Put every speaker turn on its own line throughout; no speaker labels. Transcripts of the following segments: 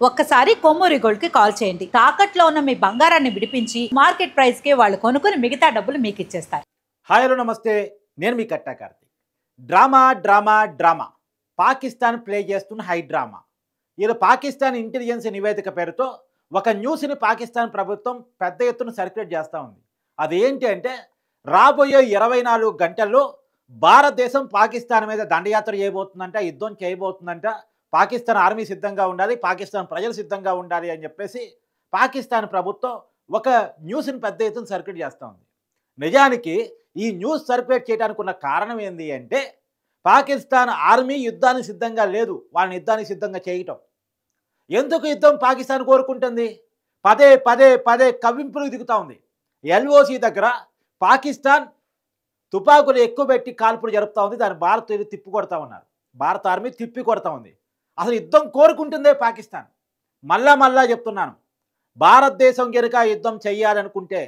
ఒక్కసారి కొమ్మూరి గోల్డ్ కి కాల్ చేయండి. తాకట్లో ఉన్న మీ బంగారాన్ని విడిపించి మార్కెట్ ప్రైస్ కి వాళ్ళు కొనుక్కుని మిగతా డబ్బులు మీకు ఇచ్చేస్తారు.
హాయ్ హలో నమస్తే, నేను మీ Katta Karthik. Drama drama drama Pakistan play చేస్తున్న హై డ్రామా. ఇలా పాకిస్తాన్ ఇంటెలిజెన్స్ నివేదిక పేరుతో ఒక న్యూస్ని పాకిస్తాన్ ప్రభుత్వం పెద్ద ఎత్తున సర్క్యులేట్ చేస్తూ ఉంది. అదేంటి అంటే, రాబోయే 24 గంటల్లో భారతదేశం పాకిస్తాన్ మీద దండయాత్ర చేయబోతుందంట, యుద్ధం చేయబోతుందంట, పాకిస్తాన్ ఆర్మీ సిద్ధంగా ఉండాలి, పాకిస్తాన్ ప్రజలు సిద్ధంగా ఉండాలి అని చెప్పేసి పాకిస్తాన్ ప్రభుత్వం ఒక న్యూస్ని పెద్ద ఎత్తున సర్క్యులేట్ చేస్తూ ఉంది. నిజానికి ఈ న్యూస్ సర్క్యులేట్ చేయడానికి ఉన్న కారణం ఏంటి అంటే, పాకిస్తాన్ ఆర్మీ యుద్ధానికి సిద్ధంగా లేదు, వాళ్ళని యుద్ధానికి సిద్ధంగా చేయటం. ఎందుకు యుద్ధం పాకిస్తాన్ కోరుకుంటుంది? పదే పదే పదే కవ్వింపులకు దిగుతూ ఉంది. ఎల్ఓసి దగ్గర పాకిస్తాన్ తుపాకులు ఎక్కువ పెట్టి కాల్పులు జరుపుతూ ఉంది. దాన్ని భారత్ తిప్పి కొడతా ఉన్నారు, భారత ఆర్మీ తిప్పి కొడతా ఉంది. అసలు యుద్ధం కోరుకుంటుందే పాకిస్తాన్. మళ్ళా చెప్తున్నాను, భారతదేశం కనుక యుద్ధం చెయ్యాలనుకుంటే,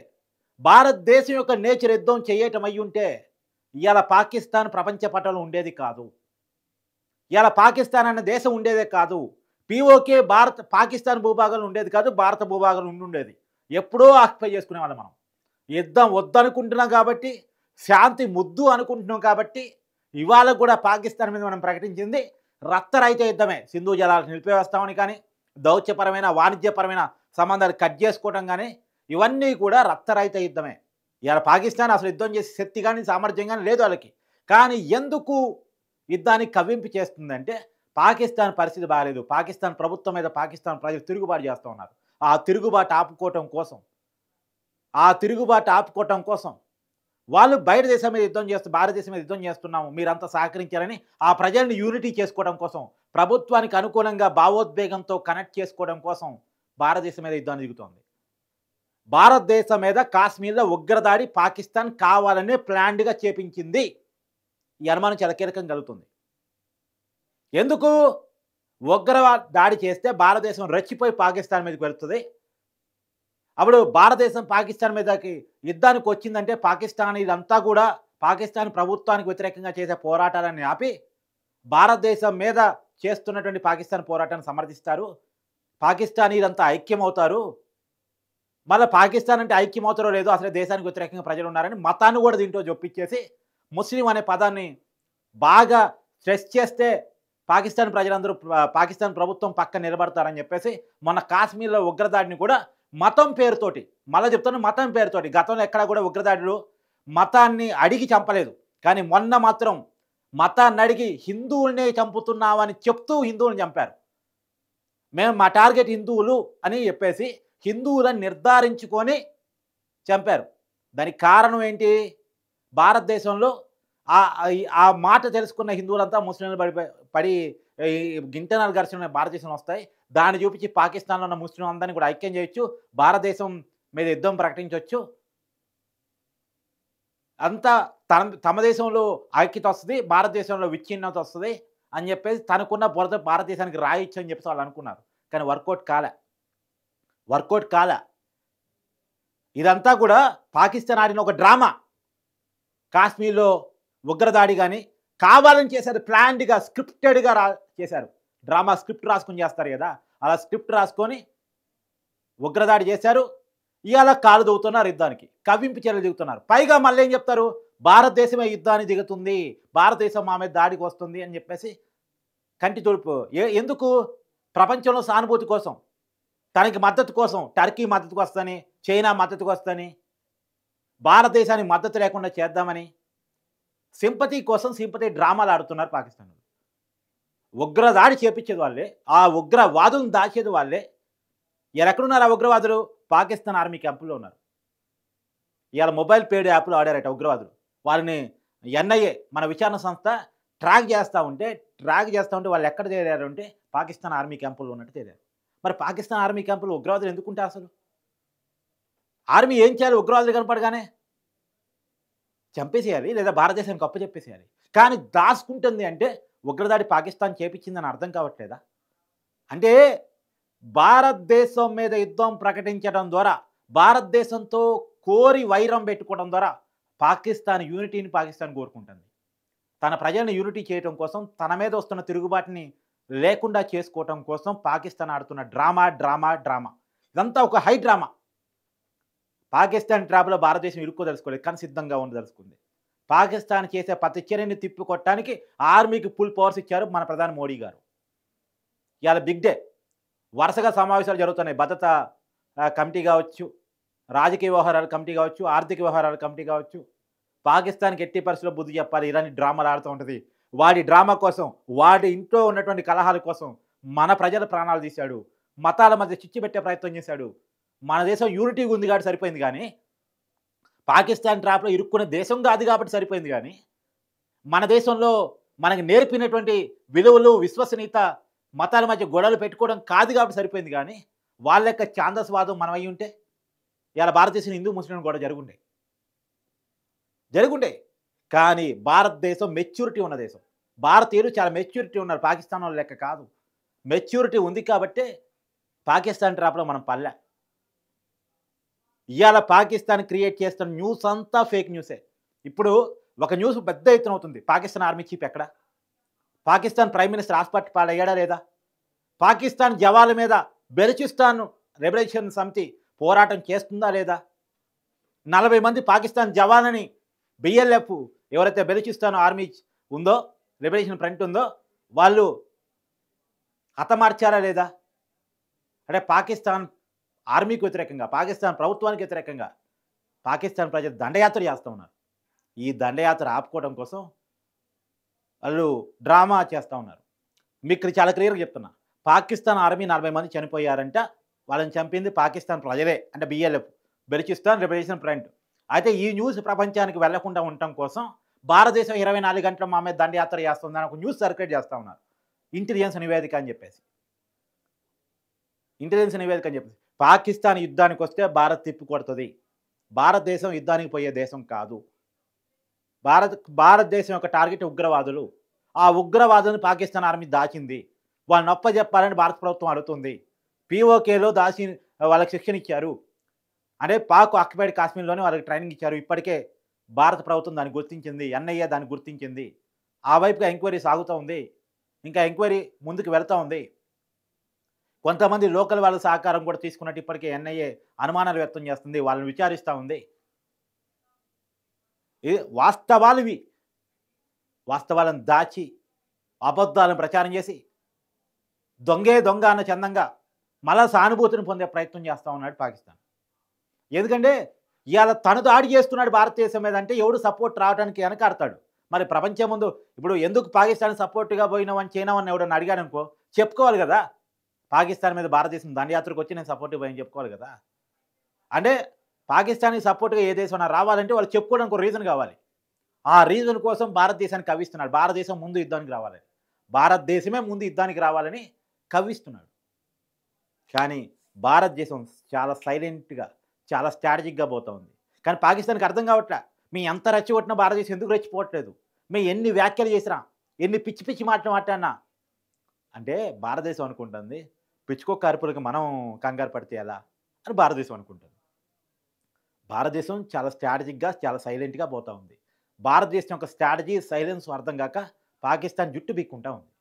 భారతదేశం యొక్క నేచర్ యుద్ధం చేయటం అయ్యి ఉంటే ఇవాళ పాకిస్తాన్ ప్రపంచ పటంలో ఉండేది కాదు, ఇవాళ పాకిస్తాన్ అనే దేశం ఉండేదే కాదు, పీఓకే పాకిస్తాన్ భూభాగంలో ఉండేది కాదు, భారత భూభాగంలో ఉండేది. ఎప్పుడో ఆక్యుపై చేసుకునేవాళ్ళం. మనం యుద్ధం వద్దనుకుంటున్నాం కాబట్టి, శాంతి ముద్దు అనుకుంటున్నాం కాబట్టి ఇవాళ కూడా పాకిస్తాన్ మీద మనం ప్రకటించింది రక్తరహిత యుద్ధమే. సింధు జలాలు నిలిపివేస్తామని కానీ, దౌత్యపరమైన వాణిజ్యపరమైన సంబంధాలు కట్ చేసుకోవడం కానీ, ఇవన్నీ కూడా రక్తరహిత యుద్ధమే. ఇవాళ పాకిస్తాన్ అసలు యుద్ధం చేసే శక్తి కానీ సామర్థ్యం కానీ లేదు వాళ్ళకి. కానీ ఎందుకు యుద్ధాన్ని కవ్వింపు చేస్తుందంటే, పాకిస్తాన్ పరిస్థితి బాగాలేదు, పాకిస్తాన్ ప్రభుత్వం మీద పాకిస్తాన్ ప్రజలు తిరుగుబాటు చేస్తూ ఉన్నారు. ఆ తిరుగుబాటు ఆపుకోవటం కోసం వాళ్ళు బయట దేశం మీద యుద్ధం చేస్తూ భారతదేశం మీద యుద్ధం చేస్తున్నాము, మీరంతా సహకరించారని ఆ ప్రజల్ని యూనిటీ చేసుకోవడం కోసం, ప్రభుత్వానికి అనుకూలంగా భావోద్వేగంతో కనెక్ట్ చేసుకోవడం కోసం భారతదేశం మీద యుద్ధాన్ని దిగుతోంది. భారతదేశం మీద కాశ్మీర్లో ఉగ్రదాడి పాకిస్తాన్ కావాలనే ప్లాన్డ్గా చేపించింది. ఈ అనుమానం చాలా కీలకం కలుగుతుంది. ఎందుకు? దాడి చేస్తే భారతదేశం రెచ్చిపోయి పాకిస్తాన్ మీదకి వెళ్తుంది. అప్పుడు భారతదేశం పాకిస్తాన్ మీదకి యుద్ధానికి వచ్చిందంటే పాకిస్తాన్ ఇదంతా కూడా పాకిస్తాన్ ప్రభుత్వానికి వ్యతిరేకంగా చేసే పోరాటాలని ఆపి భారతదేశం మీద చేస్తున్నటువంటి పాకిస్తాన్ పోరాటాన్ని సమర్థిస్తారు, పాకిస్తాన్ ఇదంతా ఐక్యమవుతారు. మళ్ళీ పాకిస్తాన్ అంటే ఐక్యమవుతారో లేదో, అసలు దేశానికి వ్యతిరేకంగా ప్రజలు ఉన్నారని మతాన్ని కూడా దీంట్లో జొప్పించేసి ముస్లిం అనే పదాన్ని బాగా స్ట్రెస్ చేస్తే పాకిస్తాన్ ప్రజలందరూ పాకిస్తాన్ ప్రభుత్వం పక్కన నిలబడతారని చెప్పేసి మొన్న కాశ్మీర్లో ఉగ్రదాడిని కూడా మతం పేరుతోటి, మళ్ళీ చెప్తాను, మతం పేరుతోటి, గతంలో ఎక్కడా కూడా ఉగ్రదాడులు మతాన్ని అడిగి చంపలేదు, కానీ మొన్న మాత్రం మతాన్ని అడిగి హిందువుల్ని చంపుతున్నామని చెప్తూ హిందువులను చంపారు. మేము మా టార్గెట్ హిందువులు అని చెప్పేసి హిందువులను నిర్ధారించుకొని చంపారు. దానికి కారణం ఏంటి? భారతదేశంలో ఆ మాట తెలుసుకున్న హిందువులంతా ముస్లింలు పడి ఇంటర్నల్ ఘర్షణ భారతదేశంలో వస్తాయి. దాన్ని చూపించి పాకిస్తాన్లో ఉన్న ముస్లిం అందరినీ కూడా ఐక్యం చేయొచ్చు, భారతదేశం మీద యుద్ధం ప్రకటించవచ్చు, అంతా తమ దేశంలో ఐక్యత వస్తుంది, భారతదేశంలో విచ్ఛిన్నత వస్తుంది అని చెప్పేసి తనకున్న బురద భారతదేశానికి రాయొచ్చు అని చెప్పేసి వాళ్ళు అనుకున్నారు. కానీ వర్కౌట్ కాలే. ఇదంతా కూడా పాకిస్తాన్ ఆడిన ఒక డ్రామా. కాశ్మీర్లో ఉగ్రదాడి కానీ కావాలని చేశారు, ప్లాన్డ్గా స్క్రిప్టెడ్గా చేశారు. డ్రామా స్క్రిప్ట్ రాసుకొని చేస్తారు కదా, అలా స్క్రిప్ట్ రాసుకొని ఉగ్రదాడి చేశారు. ఇవాళ కాలు దిగుతున్నారు, యుద్ధానికి కవ్వింపు చర్యలు దిగుతున్నారు. పైగా మళ్ళీ ఏం చెప్తారు? భారతదేశమే యుద్ధానికి దిగుతుంది, భారతదేశం మా మీద దాడికి వస్తుంది అని చెప్పేసి కంటి తుడుపు. ఎందుకు? ప్రపంచంలో సానుభూతి కోసం, తనకి మద్దతు కోసం, టర్కీ మద్దతుకు వస్తుందని, చైనా మద్దతుకు వస్తుందని, భారతదేశానికి మద్దతు లేకుండా చేద్దామని సింపతి కోసం సింపతి డ్రామాలు ఆడుతున్నారు పాకిస్తాన్. ఉగ్రదాడి చేపించేది వాళ్ళే, ఆ ఉగ్రవాదులను దాచేది వాళ్ళే. ఎక్కడున్నారు ఆ ఉగ్రవాదులు? పాకిస్తాన్ ఆర్మీ క్యాంపుల్లో ఉన్నారు. ఇవాళ మొబైల్ పేడ్ యాప్లో ఆడారట ఉగ్రవాదులు. వాళ్ళని ఎన్ఐఏ మన విచారణ సంస్థ ట్రాక్ చేస్తూ ఉంటే వాళ్ళు ఎక్కడ చేరారు అంటే పాకిస్తాన్ ఆర్మీ క్యాంపుల్లో ఉన్నట్టు చేరారు. మరి పాకిస్తాన్ ఆర్మీ క్యాంపులో ఉగ్రవాదులు ఎందుకుంటే అసలు ఆర్మీ ఏం చేయాలి? ఉగ్రవాదులు కనపడగానే చంపేసేయాలి, లేదా భారతదేశానికి అప్పచెప్పేసేయాలి. కానీ దాచుకుంటుంది అంటే ఉగ్రదాడి పాకిస్తాన్ చేపించిందని అర్థం కావట్లేదా? అంటే భారతదేశం మీద యుద్ధం ప్రకటించడం ద్వారా, భారతదేశంతో కోరి వైరం పెట్టుకోవడం ద్వారా పాకిస్తాన్ యూనిటీని పాకిస్తాన్ కోరుకుంటుంది. తన ప్రజలను యూనిటీ చేయడం కోసం, తన మీద వస్తున్న తిరుగుబాటుని లేకుండా చేసుకోవటం కోసం పాకిస్తాన్ ఆడుతున్న డ్రామా డ్రామా డ్రామా ఇదంతా ఒక హై డ్రామా. పాకిస్తాన్ ట్రాప్లో భారతదేశం ఇరుక్కోదలుచుకోలేదు, కానీ సిద్ధంగా ఉండదలుచుకుంది. పాకిస్తాన్ చేసే ప్రతి చర్యని తిప్పికొట్టడానికి ఆర్మీకి ఫుల్ పవర్స్ ఇచ్చారు మన ప్రధాని మోడీ గారు. ఇవాళ బిగ్ డే. వరుసగా సమావేశాలు జరుగుతున్నాయి. భద్రతా కమిటీ కావచ్చు, రాజకీయ వ్యవహారాల కమిటీ కావచ్చు, ఆర్థిక వ్యవహారాల కమిటీ కావచ్చు. పాకిస్తాన్కి ఎట్టి పరిస్థితుల్లో బుద్ధి చెప్పాలి. ఇరాన్ డ్రామాలు ఆడుతూ ఉంటుంది. వాడి డ్రామా కోసం, వాడి ఇంట్లో ఉన్నటువంటి కలహాల కోసం మన ప్రజల ప్రాణాలు తీశాడు. మతాల మధ్య చిచ్చు పెట్టే ప్రయత్నం చేశాడు. మన దేశం యూనిటీగా ఉంది కాబట్టి సరిపోయింది, కానీ పాకిస్తాన్ ట్రాప్లో ఇరుక్కున్న దేశం కాదు కాబట్టి సరిపోయింది. కానీ మన దేశంలో మనకి నేర్పినటువంటి విలువలు, విశ్వసనీయత, మతాల మధ్య గొడవలు పెట్టుకోవడం కాదు కాబట్టి సరిపోయింది. కానీ వాళ్ళ యొక్క ఛాందస్వాదం మనం అయి ఉంటే ఇలా భారతదేశం హిందూ ముస్లిం గొడవ జరుగుండే. కానీ భారతదేశం మెచ్యూరిటీ ఉన్న దేశం. భారతీయులు చాలా మెచ్యూరిటీ ఉన్నారు. పాకిస్తాన్ వాళ్ళ లెక్క కాదు. మెచ్యూరిటీ ఉంది కాబట్టే పాకిస్తాన్ ట్రాప్లో మనం పల్లె. ఇవాళ పాకిస్తాన్ క్రియేట్ చేస్తున్న న్యూస్ అంతా ఫేక్ న్యూసే. ఇప్పుడు ఒక న్యూస్ పెద్ద ఎత్తున అవుతుంది. పాకిస్తాన్ ఆర్మీ చీఫ్ ఎక్కడ? పాకిస్తాన్ ప్రైమ్ మినిస్టర్ హాస్పిటల్ పాలయ్యాడా లేదా? పాకిస్తాన్ జవాన్ల మీద బెలూచిస్తాన్ లిబరేషన్ సమితి పోరాటం చేస్తుందా లేదా? 40 మంది పాకిస్తాన్ జవాన్లని బిఎల్ఎఫ్ ఎవరైతే బెలూచిస్తాన్ ఆర్మీ ఉందో, లిబరేషన్ ఫ్రంట్ ఉందో, వాళ్ళు హతమార్చారా లేదా? అంటే పాకిస్తాన్ ఆర్మీకి వ్యతిరేకంగా, పాకిస్తాన్ ప్రభుత్వానికి వ్యతిరేకంగా పాకిస్తాన్ ప్రజలు దండయాత్ర చేస్తూ ఉన్నారు. ఈ దండయాత్ర ఆపుకోవడం కోసం వాళ్ళు డ్రామా చేస్తూ ఉన్నారు. మీకు చాలా క్లియర్గా చెప్తున్నా. పాకిస్తాన్ ఆర్మీ 40 మంది చనిపోయారంట. వాళ్ళని చంపింది పాకిస్తాన్ ప్రజలే, అంటే బిఎల్ఎఫ్, బెలూచిస్తాన్ లిబరేషన్ ఫ్రంట్. అయితే ఈ న్యూస్ ప్రపంచానికి వెళ్లకుండా ఉండటం కోసం భారతదేశం 24 గంటల మా మీద దండయాత్ర చేస్తుందని ఒక న్యూస్ సర్క్యులేట్ చేస్తూ ఉన్నారు. ఇంటెలిజెన్స్ నివేదిక అని చెప్పేసి. పాకిస్తాన్ యుద్ధానికి వస్తే భారత్ తిప్పి కొడుతుంది. భారతదేశం యుద్ధానికి పోయే దేశం కాదు. భారతదేశం యొక్క టార్గెట్ ఉగ్రవాదులు. ఆ ఉగ్రవాదులను పాకిస్తాన్ ఆర్మీ దాచింది. వాళ్ళని నొప్ప చెప్పాలని భారత ప్రభుత్వం అడుగుతుంది. పీఓకేలో దాచి వాళ్ళకి శిక్షణ ఇచ్చారు. అంటే పాక్ ఆక్యుపైడ్ కాశ్మీర్లోనే వాళ్ళకి ట్రైనింగ్ ఇచ్చారు. ఇప్పటికే భారత ప్రభుత్వం దాన్ని గుర్తించింది. ఎన్ఐఏ దాన్ని గుర్తించింది. ఆ వైపుగా ఎంక్వైరీ సాగుతూ ఉంది. ఇంకా ఎంక్వైరీ ముందుకు వెళ్తూ ఉంది. కొంతమంది లోకల్ వాళ్ళ సహకారం కూడా తీసుకున్నట్టు ఇప్పటికే ఎన్ఐఏ అనుమానాలు వ్యక్తం చేస్తుంది. వాళ్ళని విచారిస్తూ ఉంది. ఇది వాస్తవాలను దాచి అబద్ధాలను ప్రచారం చేసి దొంగ అన్న చందంగా మళ్ళా సానుభూతిని పొందే ప్రయత్నం చేస్తూ ఉన్నాడు పాకిస్తాన్. ఎందుకంటే ఇవాళ తను దాడి చేస్తున్నాడు భారతదేశం మీద అంటే ఎవడు సపోర్ట్ రావడానికి వెనకాడతాడు. మరి ప్రపంచం ముందు ఇప్పుడు ఎందుకు పాకిస్తాన్ సపోర్ట్గా పోయినావని చైనావని ఎవడన్నా అడిగాడు అనుకో, చెప్పుకోవాలి కదా. పాకిస్తాన్ మీద భారతదేశం దండయాత్రకు వచ్చి నేను సపోర్ట్గా పోయని చెప్పుకోవాలి కదా. అంటే పాకిస్తాన్కి సపోర్ట్గా ఏ దేశం రావాలంటే వాళ్ళు చెప్పుకోవడానికి ఒక రీజన్ కావాలి. ఆ రీజన్ కోసం భారతదేశాన్ని కవ్విస్తున్నాడు. భారతదేశం ముందు యుద్ధానికి రావాలని, భారతదేశమే ముందు యుద్ధానికి రావాలని కవ్విస్తున్నాడు. కానీ భారతదేశం చాలా సైలెంట్గా, చాలా స్ట్రాటజిక్గా పోతూ ఉంది. కానీ పాకిస్తాన్కి అర్థం కావట్లే. మీ ఎంత రెచ్చగొట్టినా భారతదేశం ఎందుకు రెచ్చిపోవట్లేదు? మేము ఎన్ని వ్యాఖ్యలు చేసినా, ఎన్ని పిచ్చి పిచ్చి మాటలు మాట్లాడినా అంటే భారతదేశం అనుకుంటుంది పిచ్చుకోక అరుపులకు మనం కంగారు పడితే ఎలా అని భారతదేశం అనుకుంటుంది. భారతదేశం చాలా స్ట్రాటజిక్గా, చాలా సైలెంట్గా పోతూ ఉంది. భారతదేశం యొక్క స్ట్రాటజీ, సైలెన్స్ అర్థం కాక పాకిస్తాన్ జుట్టు బిక్కుంటా ఉంది.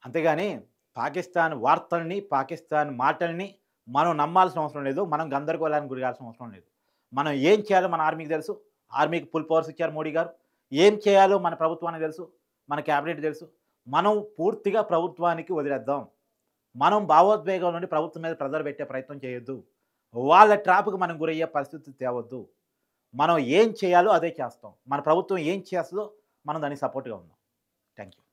అంతేగాని పాకిస్తాన్ వార్తల్ని, పాకిస్తాన్ మాటల్ని మనం నమ్మాల్సిన అవసరం లేదు. మనం గందరగోళానికి గురికాల్సిన అవసరం లేదు. మనం ఏం చేయాలో మన ఆర్మీకి తెలుసు. ఆర్మీకి ఫుల్ పవర్స్ ఇచ్చారు మోడీ గారు. ఏం చేయాలో మన ప్రభుత్వానికి తెలుసు, మన క్యాబినెట్ తెలుసు. మనం పూర్తిగా ప్రభుత్వానికి వదిలేద్దాం. మనం భావోద్వేగం నుండి ప్రభుత్వం మీద ప్రెజర్ పెట్టే ప్రయత్నం చేయొద్దు. వాళ్ళ ట్రాప్కి మనం గురయ్యే పరిస్థితి తేవద్దు. మనం ఏం చేయాలో అదే చేస్తాం. మన ప్రభుత్వం ఏం చేస్తుందో మనం దానికి సపోర్ట్గా ఉందాం. Thank you.